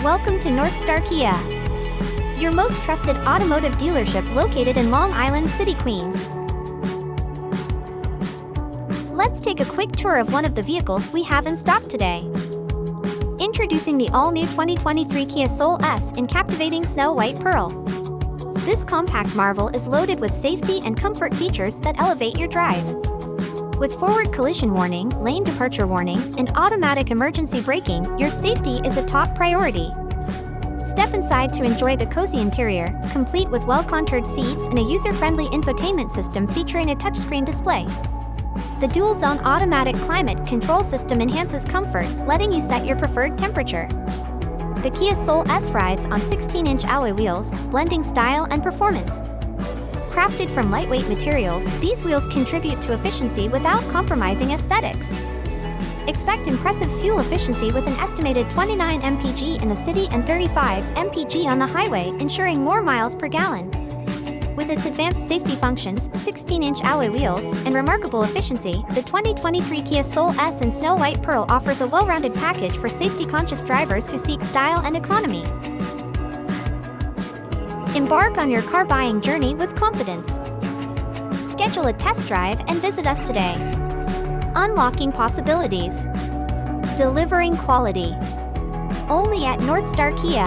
Welcome to Northstar Kia, your most trusted automotive dealership located in Long Island City, Queens. Let's take a quick tour of one of the vehicles we have in stock today. Introducing the all-new 2023 Kia Soul S in captivating snow white pearl. This compact marvel is loaded with safety and comfort features that elevate your drive. With forward collision warning, lane departure warning, and automatic emergency braking, your safety is a top priority. Step inside to enjoy the cozy interior, complete with well-contoured seats and a user-friendly infotainment system featuring a touchscreen display. The dual-zone automatic climate control system enhances comfort, letting you set your preferred temperature. The Kia Soul S rides on 16-inch alloy wheels, blending style and performance. Crafted from lightweight materials, these wheels contribute to efficiency without compromising aesthetics. Expect impressive fuel efficiency with an estimated 29 mpg in the city and 35 mpg on the highway, ensuring more miles per gallon. With its advanced safety functions, 16-inch alloy wheels, and remarkable efficiency, the 2023 Kia Soul S in Snow White Pearl offers a well-rounded package for safety-conscious drivers who seek style and economy. Embark on your car buying journey with confidence. Schedule a test drive and visit us today. Unlocking possibilities. Delivering quality. Only at Northstar Kia.